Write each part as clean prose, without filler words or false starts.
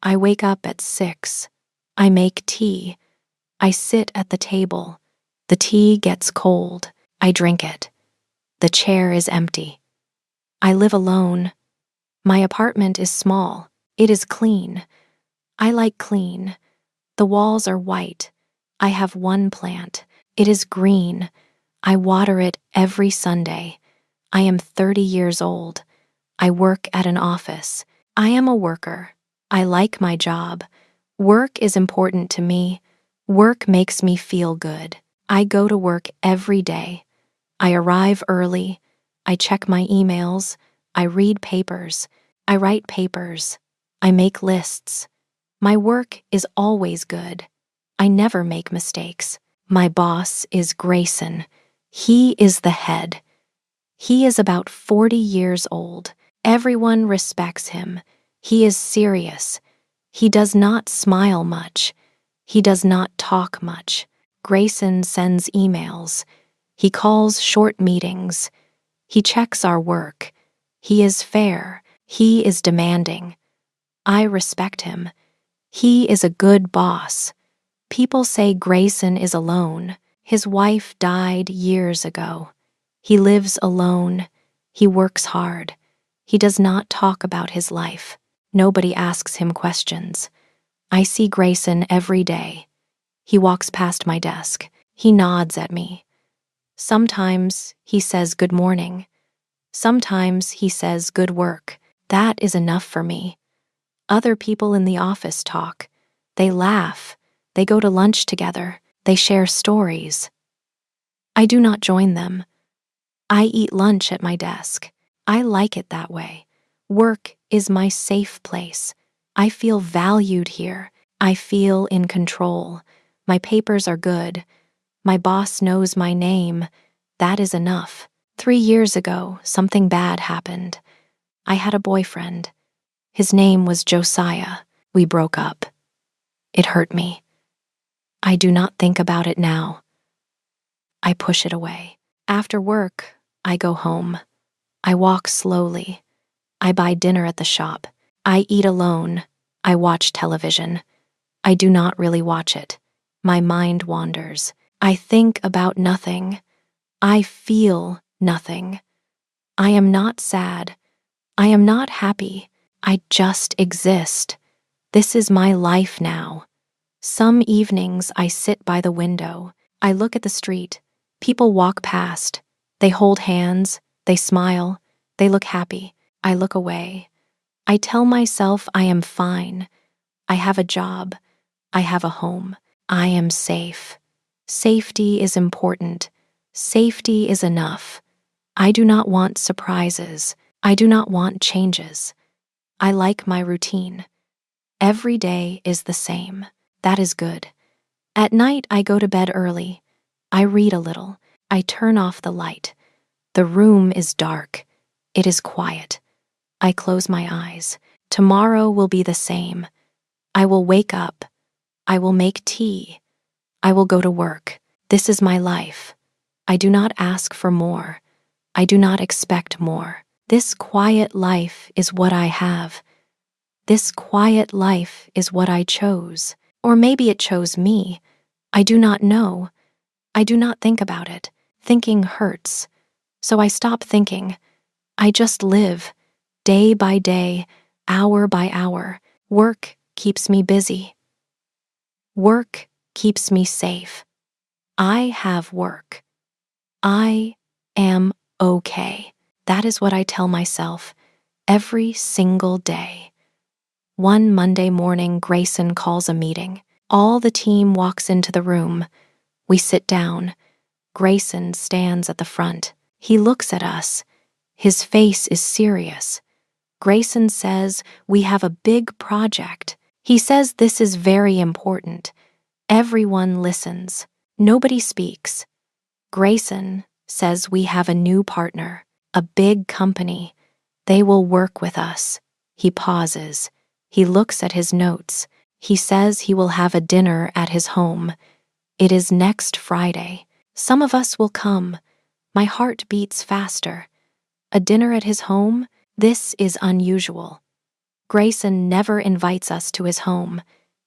I wake up at 6. I make tea. I sit at the table. The tea gets cold. I drink it. The chair is empty. I live alone. My apartment is small. It is clean. I like clean. The walls are white. I have one plant. It is green. I water it every Sunday. I am 30 years old. I work at an office. I am a worker. I like my job. Work is important to me. Work makes me feel good. I go to work every day. I arrive early. I check my emails. I read papers. I write papers. I make lists. My work is always good. I never make mistakes. My boss is Grayson. He is the head. He is about 40 years old. Everyone respects him. He is serious. He does not smile much. He does not talk much. Grayson sends emails. He calls short meetings. He checks our work. He is fair. He is demanding. I respect him. He is a good boss. People say Grayson is alone. His wife died years ago. He lives alone. He works hard. He does not talk about his life. Nobody asks him questions. I see Grayson every day. He walks past my desk. He nods at me. Sometimes he says good morning. Sometimes he says good work. That is enough for me. Other people in the office talk. They laugh. They go to lunch together. They share stories. I do not join them. I eat lunch at my desk. I like it that way. Work is my safe place. I feel valued here. I feel in control. My papers are good. My boss knows my name. That is enough. 3 years ago, something bad happened. I had a boyfriend. His name was Josiah. We broke up. It hurt me. I do not think about it now. I push it away. After work, I go home. I walk slowly. I buy dinner at the shop. I eat alone. I watch television. I do not really watch it. My mind wanders. I think about nothing. I feel nothing. I am not sad. I am not happy. I just exist. This is my life now. Some evenings I sit by the window. I look at the street. People walk past. They hold hands. They smile. They look happy. I look away. I tell myself I am fine. I have a job. I have a home. I am safe. Safety is important. Safety is enough. I do not want surprises. I do not want changes. I like my routine. Every day is the same. That is good. At night, I go to bed early. I read a little. I turn off the light. The room is dark. It is quiet. I close my eyes. Tomorrow will be the same. I will wake up. I will make tea. I will go to work. This is my life. I do not ask for more. I do not expect more. This quiet life is what I have. This quiet life is what I chose. Or maybe it chose me. I do not know. I do not think about it. Thinking hurts. So I stop thinking. I just live, day by day, hour by hour. Work keeps me busy. Work keeps me safe. I have work. I am okay. That is what I tell myself every single day. One Monday morning, Grayson calls a meeting. All the team walks into the room. We sit down. Grayson stands at the front. He looks at us. His face is serious. Grayson says we have a big project. He says this is very important. Everyone listens. Nobody speaks. Grayson says we have a new partner, a big company. They will work with us. He pauses. He looks at his notes. He says he will have a dinner at his home. It is next Friday. Some of us will come. My heart beats faster. A dinner at his home? This is unusual. Grayson never invites us to his home.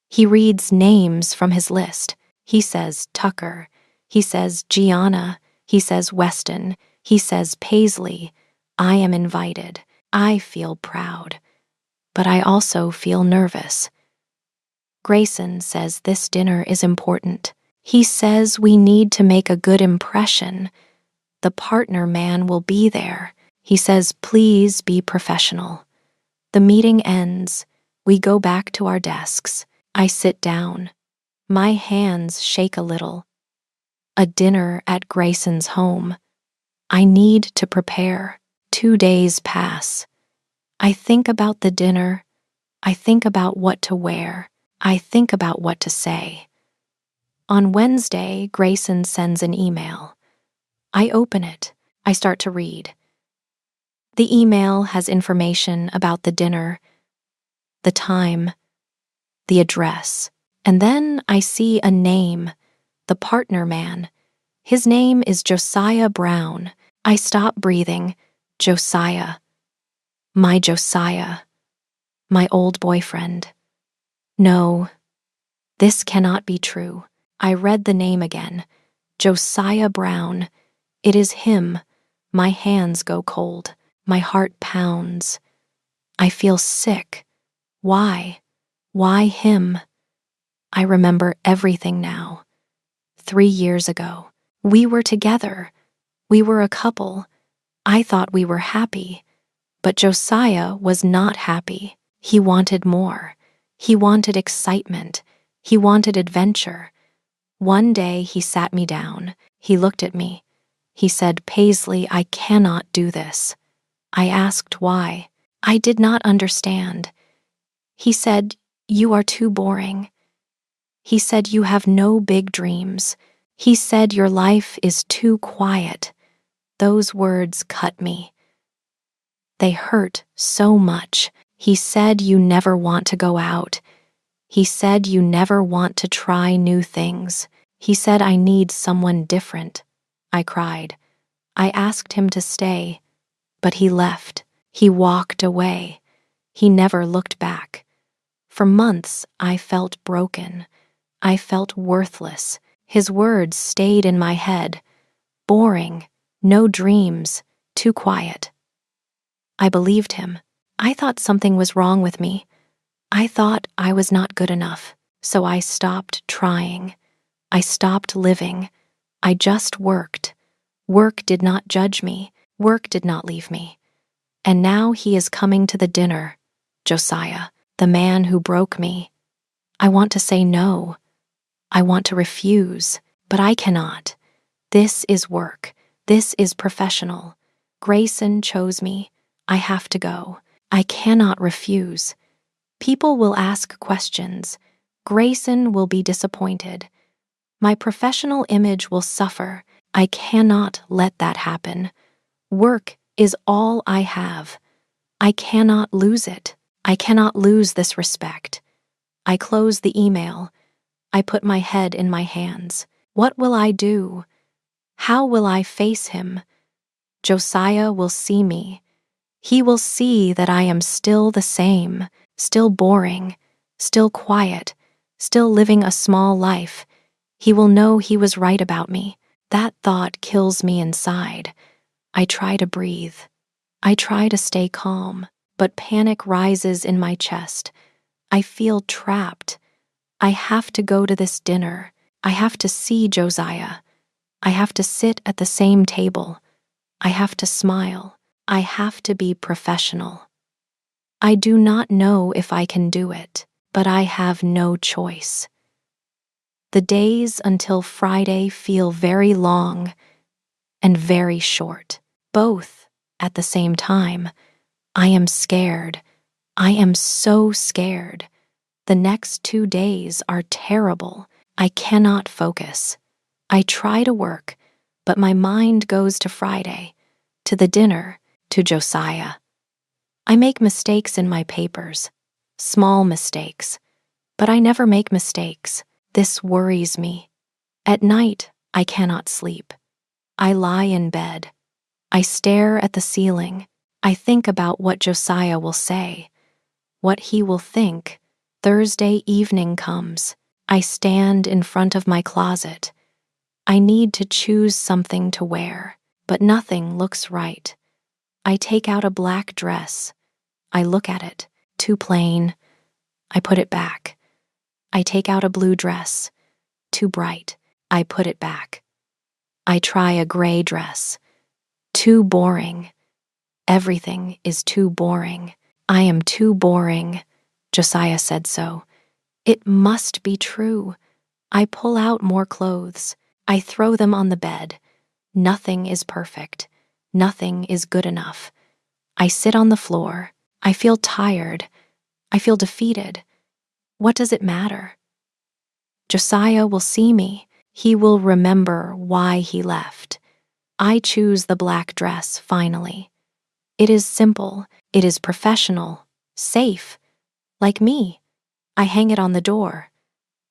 He reads names from his list. He says Tucker. He says Gianna. He says Weston. He says Paisley. I am invited. I feel proud. But I also feel nervous. Grayson says this dinner is important. He says we need to make a good impression. The partner man will be there. He says, please be professional. The meeting ends. We go back to our desks. I sit down. My hands shake a little. A dinner at Grayson's home. I need to prepare. 2 days pass. I think about the dinner. I think about what to wear. I think about what to say. On Wednesday, Grayson sends an email. I open it. I start to read. The email has information about the dinner, the time, the address, and then I see a name, the partner man. His name is Josiah Brown. I stop breathing. Josiah. My Josiah. My old boyfriend. No, this cannot be true. I read the name again. Josiah Brown. It is him. My hands go cold. My heart pounds. I feel sick. Why? Why him? I remember everything now. 3 years ago, we were together. We were a couple. I thought we were happy. But Josiah was not happy. He wanted more. He wanted excitement. He wanted adventure. One day he sat me down. He looked at me. He said, Paisley, I cannot do this. I asked why. I did not understand. He said, you are too boring. He said, you have no big dreams. He said, your life is too quiet. Those words cut me. They hurt so much. He said, you never want to go out. He said, you never want to try new things. He said, I need someone different. I cried. I asked him to stay, but he left. He walked away. He never looked back. For months, I felt broken. I felt worthless. His words stayed in my head. Boring, no dreams, too quiet. I believed him. I thought something was wrong with me. I thought I was not good enough, so I stopped trying. I stopped living. I just worked. Work did not judge me. Work did not leave me. And now he is coming to the dinner. Josiah, the man who broke me. I want to say no. I want to refuse, but I cannot. This is work. This is professional. Grayson chose me. I have to go. I cannot refuse. People will ask questions. Grayson will be disappointed. My professional image will suffer. I cannot let that happen. Work is all I have. I cannot lose it. I cannot lose this respect. I close the email. I put my head in my hands. What will I do? How will I face him? Josiah will see me. He will see that I am still the same, still boring, still quiet, still living a small life. He will know he was right about me. That thought kills me inside. I try to breathe. I try to stay calm, but panic rises in my chest. I feel trapped. I have to go to this dinner. I have to see Josiah. I have to sit at the same table. I have to smile. I have to be professional. I do not know if I can do it, but I have no choice. The days until Friday feel very long and very short, both at the same time. I am scared. I am so scared. The next 2 days are terrible. I cannot focus. I try to work, but my mind goes to Friday, to the dinner, to Josiah. I make mistakes in my papers, small mistakes, but I never make mistakes. This worries me. At night, I cannot sleep. I lie in bed. I stare at the ceiling. I think about what Josiah will say. What he will think. Thursday evening comes. I stand in front of my closet. I need to choose something to wear, but nothing looks right. I take out a black dress. I look at it. Too plain. I put it back. I take out a blue dress. Too bright. I put it back. I try a gray dress. Too boring. Everything is too boring. I am too boring. Josiah said so. It must be true. I pull out more clothes. I throw them on the bed. Nothing is perfect. Nothing is good enough. I sit on the floor. I feel tired. I feel defeated. What does it matter? Josiah will see me. He will remember why he left. I choose the black dress finally. It is simple. It is professional. Safe. Like me. I hang it on the door.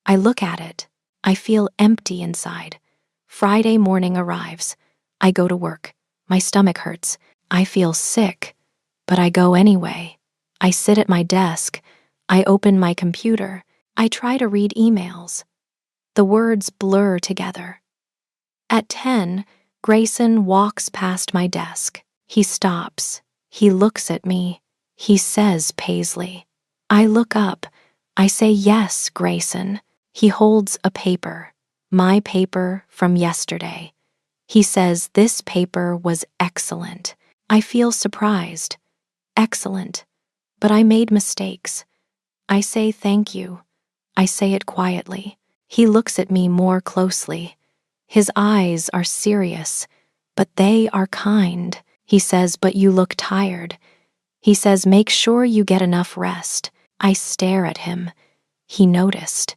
I look at it. I feel empty inside. Friday morning arrives. I go to work. My stomach hurts. I feel sick. But I go anyway. I sit at my desk. I open my computer. I try to read emails. The words blur together. At 10, Grayson walks past my desk. He stops. He looks at me. He says Paisley. I look up. I say, yes, Grayson. He holds a paper. My paper from yesterday. He says this paper was excellent. I feel surprised. Excellent. But I made mistakes. I say thank you. I say it quietly. He looks at me more closely. His eyes are serious, but they are kind. He says, but you look tired. He says, make sure you get enough rest. I stare at him. He noticed.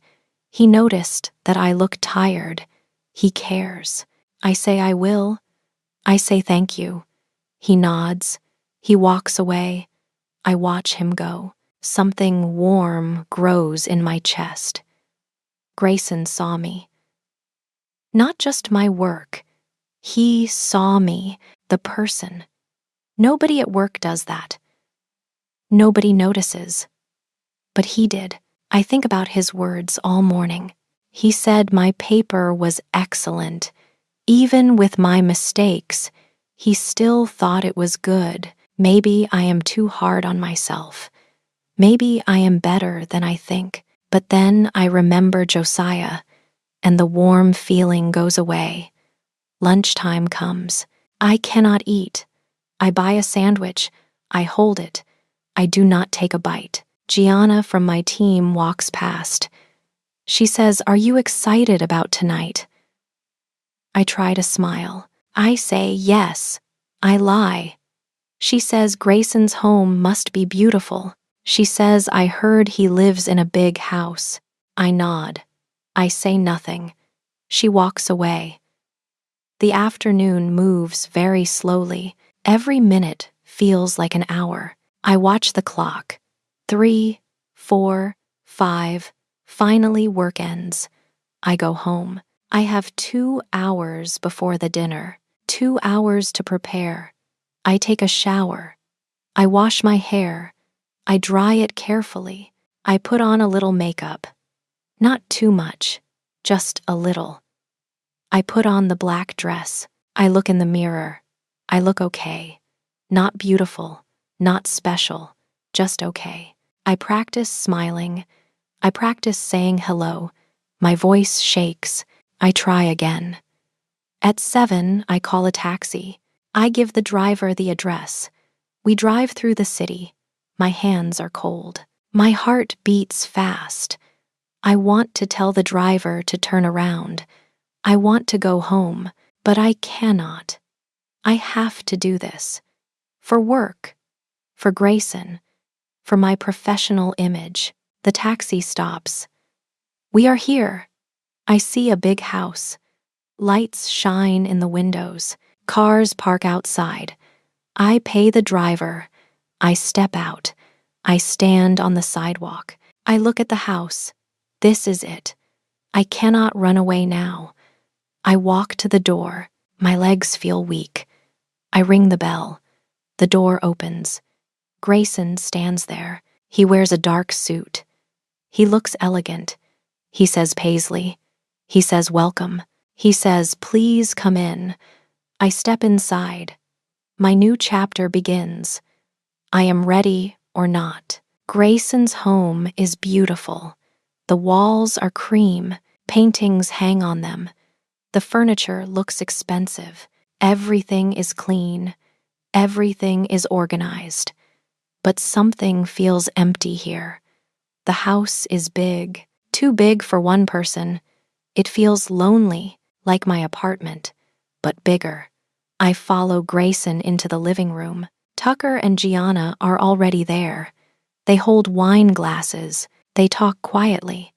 He noticed that I look tired. He cares. I say I will. I say thank you. He nods. He walks away. I watch him go. Something warm grows in my chest. Grayson saw me. Not just my work. He saw me, the person. Nobody at work does that. Nobody notices. But he did. I think about his words all morning. He said my paper was excellent. Even with my mistakes, he still thought it was good. Maybe I am too hard on myself. Maybe I am better than I think. But then I remember Josiah, and the warm feeling goes away. Lunchtime comes. I cannot eat. I buy a sandwich. I hold it. I do not take a bite. Gianna from my team walks past. She says, "Are you excited about tonight?" I try to smile. I say, yes. I lie. She says Grayson's home must be beautiful. She says I heard he lives in a big house. I nod. I say nothing. She walks away. The afternoon moves very slowly. Every minute feels like an hour. I watch the clock. 3, 4, 5. Finally, work ends. I go home. I have 2 hours before the dinner. 2 hours to prepare. I take a shower. I wash my hair. I dry it carefully. I put on a little makeup. Not too much, just a little. I put on the black dress. I look in the mirror. I look okay. Not beautiful, not special, just okay. I practice smiling. I practice saying hello. My voice shakes. I try again. At 7, I call a taxi. I give the driver the address. We drive through the city. My hands are cold. My heart beats fast. I want to tell the driver to turn around. I want to go home, but I cannot. I have to do this. For work. For Grayson. For my professional image. The taxi stops. We are here. I see a big house. Lights shine in the windows. Cars park outside. I pay the driver. I step out. I stand on the sidewalk. I look at the house. This is it. I cannot run away now. I walk to the door. My legs feel weak. I ring the bell. The door opens. Grayson stands there. He wears a dark suit. He looks elegant. He says Paisley. He says welcome. He says, please come in. I step inside. My new chapter begins. I am ready or not. Grayson's home is beautiful. The walls are cream. Paintings hang on them. The furniture looks expensive. Everything is clean. Everything is organized. But something feels empty here. The house is big, too big for one person. It feels lonely, like my apartment, but bigger. I follow Grayson into the living room. Tucker and Gianna are already there. They hold wine glasses. They talk quietly.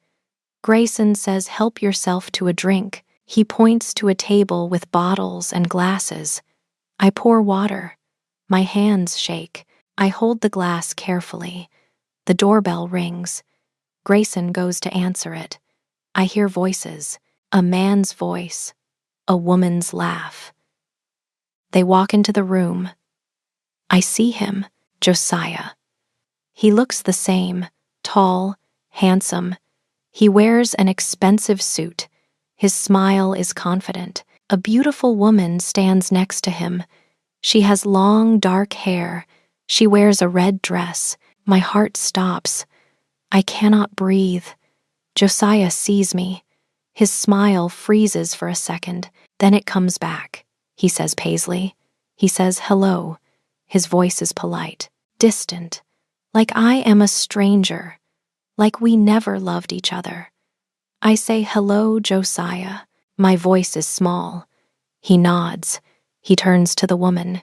Grayson says, help yourself to a drink. He points to a table with bottles and glasses. I pour water. My hands shake. I hold the glass carefully. The doorbell rings. Grayson goes to answer it. I hear voices. A man's voice. A woman's laugh. They walk into the room. I see him, Josiah. He looks the same, tall, handsome. He wears an expensive suit. His smile is confident. A beautiful woman stands next to him. She has long, dark hair. She wears a red dress. My heart stops. I cannot breathe. Josiah sees me. His smile freezes for a second. Then it comes back. He says Paisley. He says hello. His voice is polite, distant, like I am a stranger, like we never loved each other. I say, hello, Josiah. My voice is small. He nods. He turns to the woman.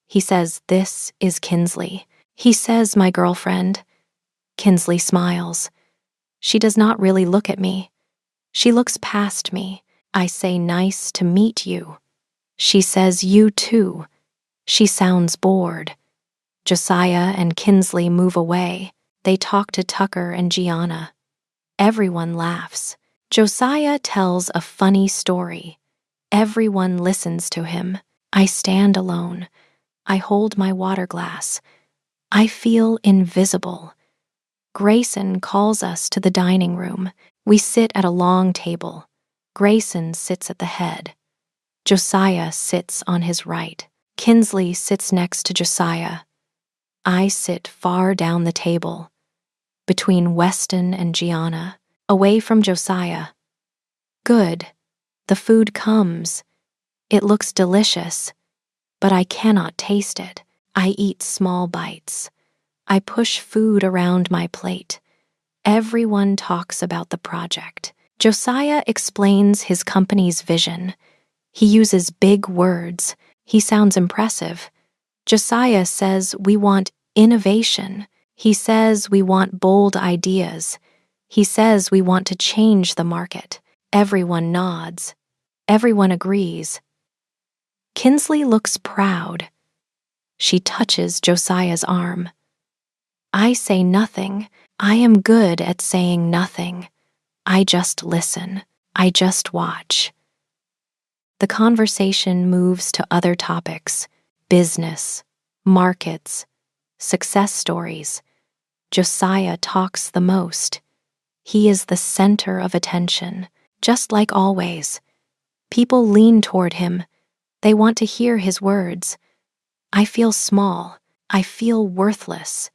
He says, this is Kinsley. He says, my girlfriend. Kinsley smiles. She does not really look at me. She looks past me. I say, nice to meet you. She says, you too. She sounds bored. Josiah and Kinsley move away. They talk to Tucker and Gianna. Everyone laughs. Josiah tells a funny story. Everyone listens to him. I stand alone. I hold my water glass. I feel invisible. Grayson calls us to the dining room. We sit at a long table. Grayson sits at the head. Josiah sits on his right. Kinsley sits next to Josiah. I sit far down the table, between Weston and Gianna, away from Josiah. Good. The food comes. It looks delicious, but I cannot taste it. I eat small bites. I push food around my plate. Everyone talks about the project. Josiah explains his company's vision. He uses big words. He sounds impressive. Josiah says we want innovation. He says we want bold ideas. He says we want to change the market. Everyone nods. Everyone agrees. Kinsley looks proud. She touches Josiah's arm. I say nothing. I am good at saying nothing. I just listen. I just watch. The conversation moves to other topics: business, markets, success stories. Josiah talks the most. He is the center of attention, just like always. People lean toward him. They want to hear his words. I feel small. I feel worthless.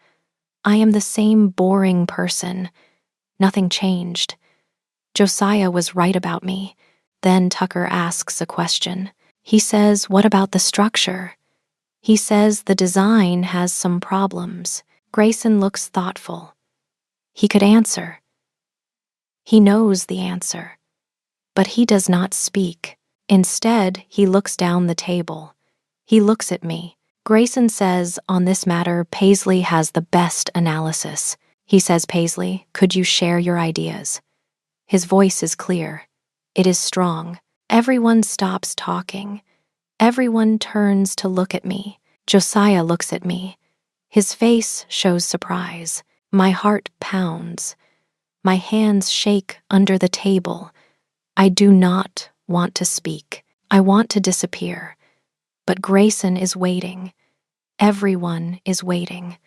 I am the same boring person. Nothing changed. Josiah was right about me. Then Tucker asks a question. He says, what about the structure? He says the design has some problems. Grayson looks thoughtful. He could answer. He knows the answer. But he does not speak. Instead, he looks down the table. He looks at me. Grayson says, on this matter, Paisley has the best analysis. He says, Paisley, could you share your ideas? His voice is clear. It is strong. Everyone stops talking. Everyone turns to look at me. Josiah looks at me. His face shows surprise. My heart pounds. My hands shake under the table. I do not want to speak. I want to disappear. But Grayson is waiting. Everyone is waiting.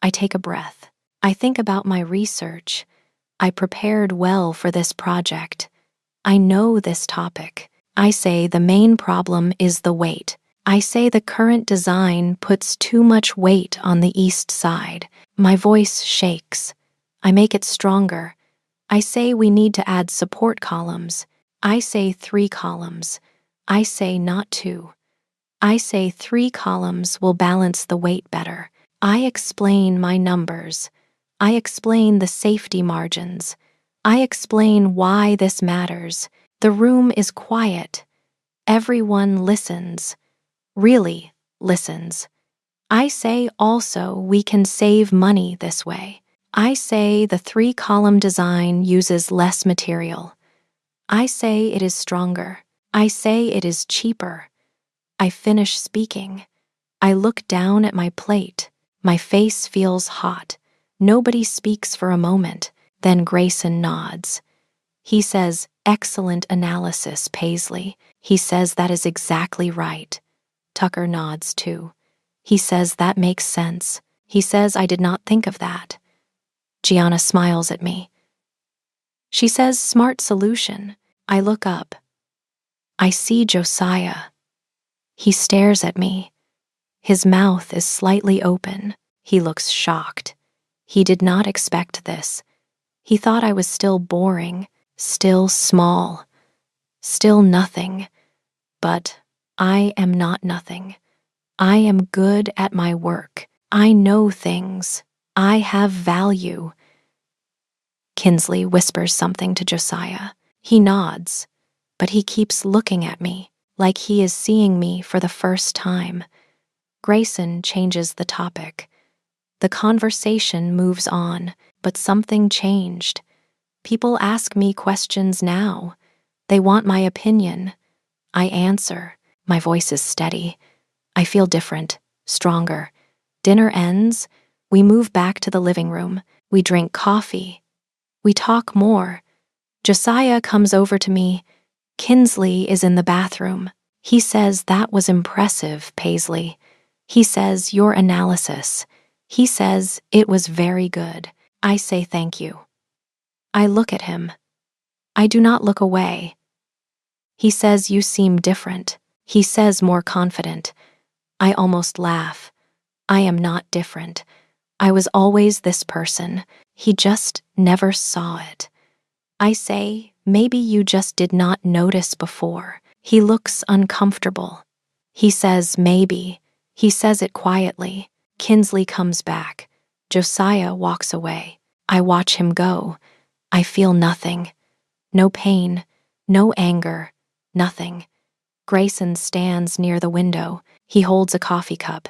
I take a breath. I think about my research. I prepared well for this project. I know this topic. I say the main problem is the weight. I say the current design puts too much weight on the east side. My voice shakes. I make it stronger. I say we need to add support columns. I say 3 columns. I say not 2. I say 3 columns will balance the weight better. I explain my numbers. I explain the safety margins. I explain why this matters. The room is quiet. Everyone listens. Really listens. I say also we can save money this way. I say the 3-column design uses less material. I say it is stronger. I say it is cheaper. I finish speaking. I look down at my plate. My face feels hot. Nobody speaks for a moment. Then Grayson nods. He says, "Excellent analysis, Paisley." He says that is exactly right. Tucker nods too. He says that makes sense. He says I did not think of that. Gianna smiles at me. She says, "Smart solution." I look up. I see Josiah. He stares at me. His mouth is slightly open. He looks shocked. He did not expect this. He thought I was still boring, still small, still nothing. But I am not nothing. I am good at my work. I know things. I have value. Kinsley whispers something to Josiah. He nods, but he keeps looking at me like he is seeing me for the first time. Grayson changes the topic. The conversation moves on, but something changed. People ask me questions now. They want my opinion. I answer. My voice is steady. I feel different, stronger. Dinner ends. We move back to the living room. We drink coffee. We talk more. Josiah comes over to me. Kinsley is in the bathroom. He says that was impressive, Paisley. He says your analysis. He says it was very good. I say thank you. I look at him. I do not look away. He says you seem different. He says more confident. I almost laugh. I am not different. I was always this person. He just never saw it. I say, maybe you just did not notice before. He looks uncomfortable. He says, maybe. He says it quietly. Kinsley comes back. Josiah walks away. I watch him go. I feel nothing. No pain, no anger, nothing. Grayson stands near the window. He holds a coffee cup.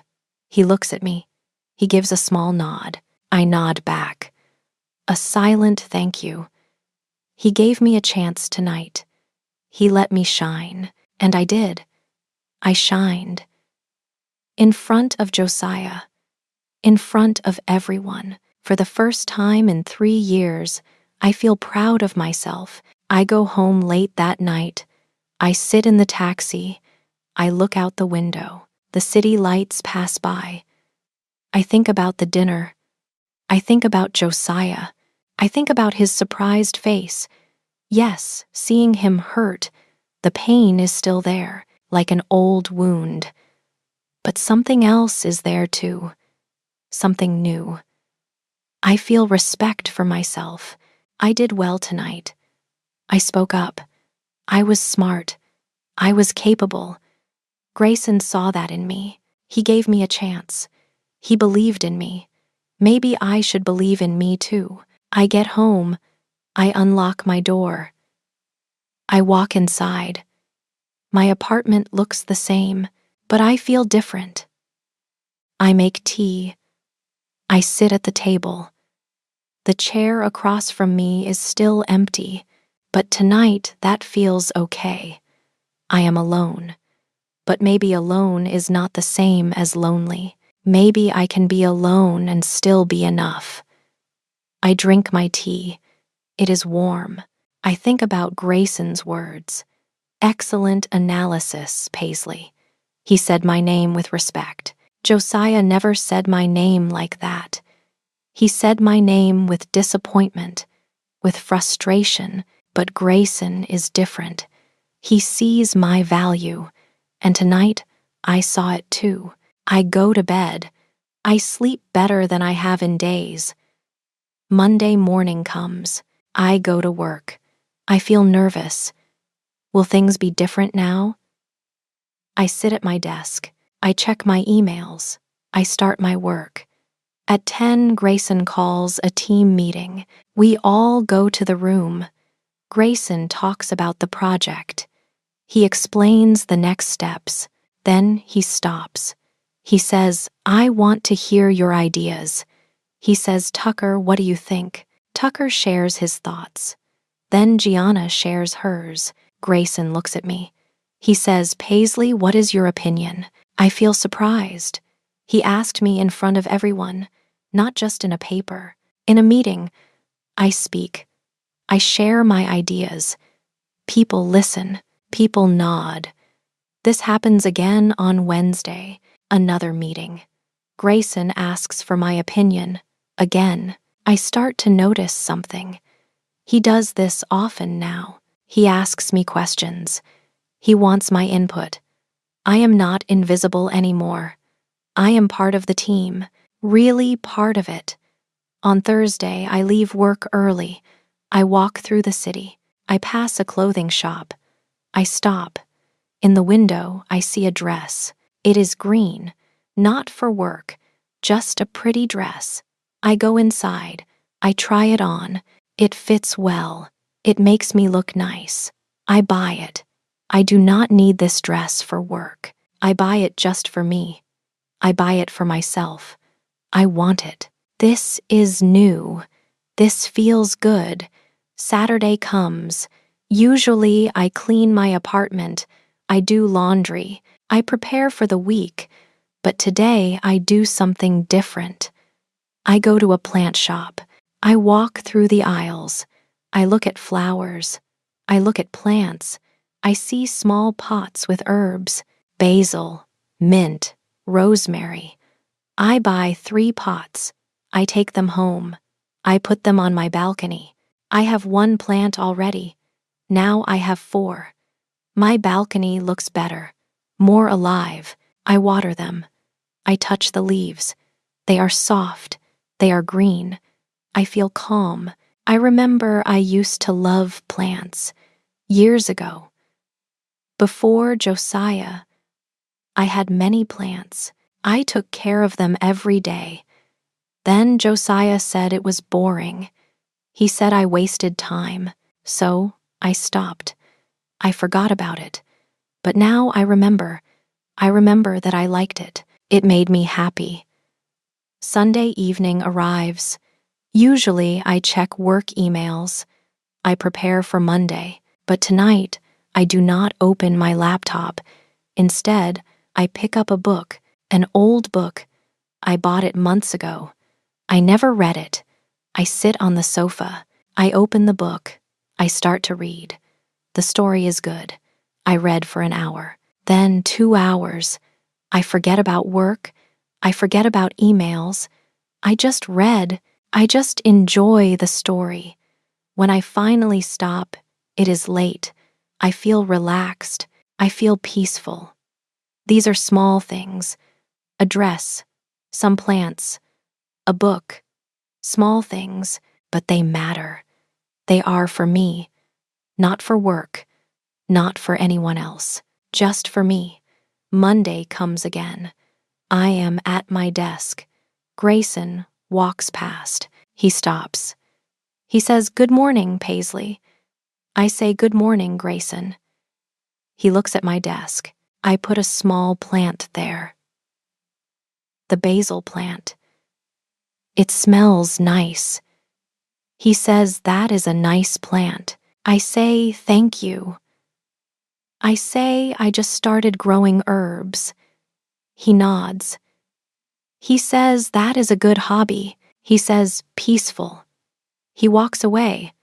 He looks at me. He gives a small nod. I nod back. A silent thank you. He gave me a chance tonight. He let me shine, and I did. I shined. In front of Josiah. In front of everyone. For the first time in 3 years, I feel proud of myself. I go home late that night. I sit in the taxi. I look out the window. The city lights pass by. I think about the dinner. I think about Josiah. I think about his surprised face. Yes, seeing him hurt, the pain is still there, like an old wound. But something else is there too. Something new. I feel respect for myself. I did well tonight. I spoke up. I was smart. I was capable. Grayson saw that in me. He gave me a chance. He believed in me. Maybe I should believe in me too. I get home. I unlock my door. I walk inside. My apartment looks the same, but I feel different. I make tea. I sit at the table. The chair across from me is still empty, but tonight that feels okay. I am alone. But maybe alone is not the same as lonely. Maybe I can be alone and still be enough. I drink my tea. It is warm. I think about Grayson's words. Excellent analysis, Paisley. He said my name with respect. Josiah never said my name like that. He said my name with disappointment, with frustration, but Grayson is different. He sees my value, and tonight I saw it too. I go to bed. I sleep better than I have in days. Monday morning comes. I go to work. I feel nervous. Will things be different now? I sit at my desk. I check my emails. I start my work. At 10, Grayson calls a team meeting. We all go to the room. Grayson talks about the project. He explains the next steps. Then he stops. He says, I want to hear your ideas. He says, Tucker, what do you think? Tucker shares his thoughts. Then Gianna shares hers. Grayson looks at me. He says, Paisley, what is your opinion? I feel surprised. He asked me in front of everyone, not just in a paper. In a meeting, I speak. I share my ideas. People listen. People nod. This happens again on Wednesday, another meeting. Grayson asks for my opinion. Again, I start to notice something. He does this often now. He asks me questions. He wants my input. I am not invisible anymore. I am part of the team, really part of it. On Thursday, I leave work early. I walk through the city. I pass a clothing shop. I stop. In the window, I see a dress. It is green, not for work, just a pretty dress. I go inside. I try it on. It fits well. It makes me look nice. I buy it. I do not need this dress for work. I buy it just for me. I buy it for myself. I want it. This is new. This feels good. Saturday comes. Usually I clean my apartment. I do laundry. I prepare for the week. But today I do something different. I go to a plant shop. I walk through the aisles. I look at flowers. I look at plants. I see small pots with herbs, basil, mint, rosemary. I buy 3 pots. I take them home. I put them on my balcony. I have 1 plant already. Now I have 4. My balcony looks better, more alive. I water them. I touch the leaves. They are soft. They are green. I feel calm. I remember I used to love plants years ago. Before Josiah, I had many plants. I took care of them every day. Then Josiah said it was boring. He said I wasted time. So I stopped. I forgot about it. But now I remember. I remember that I liked it. It made me happy. Sunday evening arrives. Usually I check work emails. I prepare for Monday. But tonight, I do not open my laptop. Instead, I pick up a book, an old book. I bought it months ago. I never read it. I sit on the sofa. I open the book. I start to read. The story is good. I read for an hour. Then 2 hours. I forget about work. I forget about emails. I just read. I just enjoy the story. When I finally stop, it is late. I feel relaxed. I feel peaceful. These are small things. A dress, some plants, a book. Small things, but they matter. They are for me, not for work, not for anyone else, just for me. Monday comes again. I am at my desk. Grayson walks past. He stops. He says, "Good morning, Paisley." I say, "Good morning, Grayson." He looks at my desk. I put a small plant there. The basil plant. It smells nice. He says, "That is a nice plant." I say, "Thank you." I say, "I just started growing herbs." He nods. He says, "That is a good hobby." He says, "Peaceful." He walks away.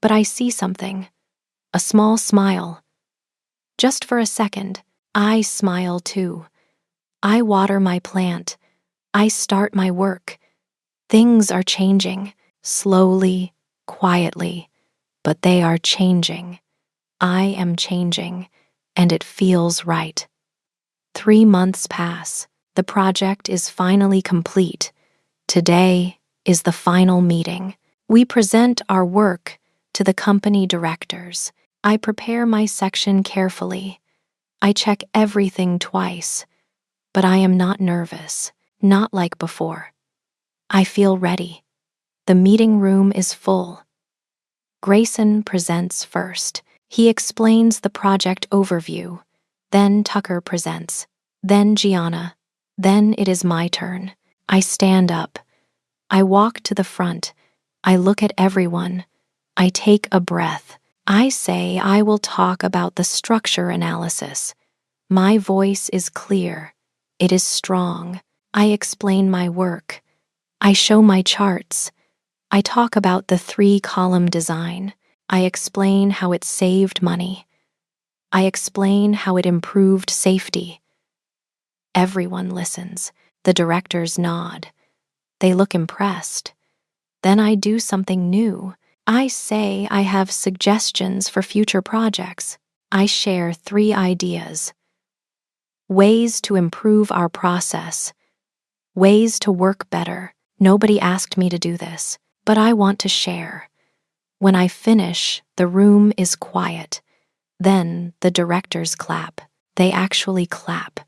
But I see something. A small smile. Just for a second, I smile too. I water my plant. I start my work. Things are changing, slowly, quietly, but they are changing. I am changing, and it feels right. 3 months pass. The project is finally complete. Today is the final meeting. We present our work to the company directors. I prepare my section carefully. I check everything twice, but I am not nervous, not like before. I feel ready. The meeting room is full. Grayson presents first. He explains the project overview. Then Tucker presents. Then Gianna. Then it is my turn. I stand up. I walk to the front. I look at everyone. I take a breath. I say I will talk about the structure analysis. My voice is clear. It is strong. I explain my work. I show my charts. I talk about the 3-column design. I explain how it saved money. I explain how it improved safety. Everyone listens. The directors nod. They look impressed. Then I do something new. I say I have suggestions for future projects. I share 3 ideas. Ways to improve our process. Ways to work better. Nobody asked me to do this, but I want to share. When I finish, the room is quiet. Then the directors clap. They actually clap.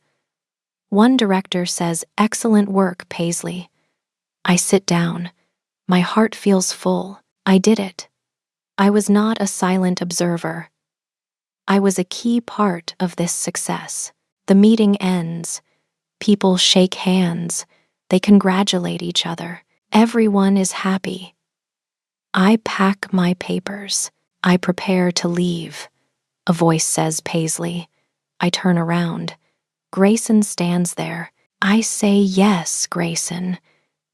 One director says, "Excellent work, Paisley." I sit down. My heart feels full. I did it. I was not a silent observer. I was a key part of this success. The meeting ends. People shake hands. They congratulate each other. Everyone is happy. I pack my papers. I prepare to leave. A voice says, "Paisley." I turn around. Grayson stands there. I say, "Yes, Grayson."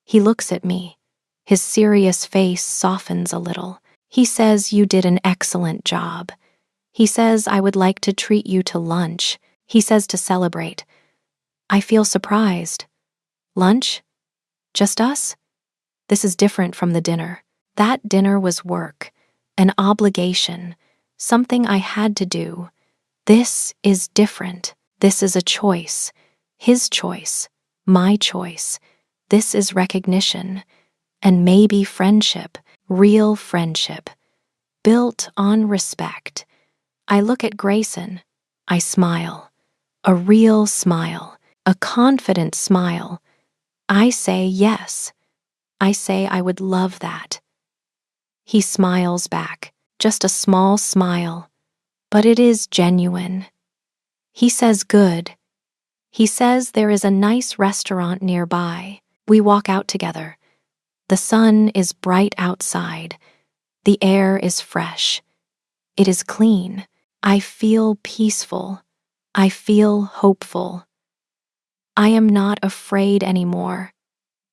He looks at me. His serious face softens a little. He says, "You did an excellent job." He says, "I would like to treat you to lunch." He says to celebrate. I feel surprised. Lunch? Just us? This is different from the dinner. That dinner was work, an obligation, something I had to do. This is different. This is a choice. His choice. My choice. This is recognition. And maybe friendship. Real friendship. Built on respect. I look at Grayson. I smile. A real smile. A confident smile. I say yes. I say I would love that. He smiles back. Just a small smile. But it is genuine. He says good. He says there is a nice restaurant nearby. We walk out together. The sun is bright outside. The air is fresh. It is clean. I feel peaceful. I feel hopeful. I am not afraid anymore.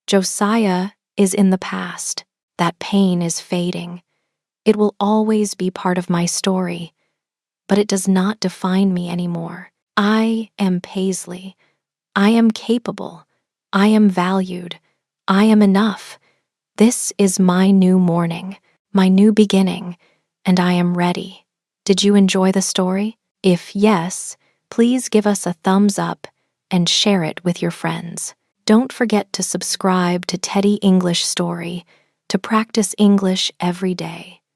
Josiah is in the past. That pain is fading. It will always be part of my story, but it does not define me anymore. I am Paisley. I am capable. I am valued. I am enough. This is my new morning, my new beginning, and I am ready. Did you enjoy the story? If yes, please give us a thumbs up and share it with your friends. Don't forget to subscribe to Teddy English Story to practice English every day.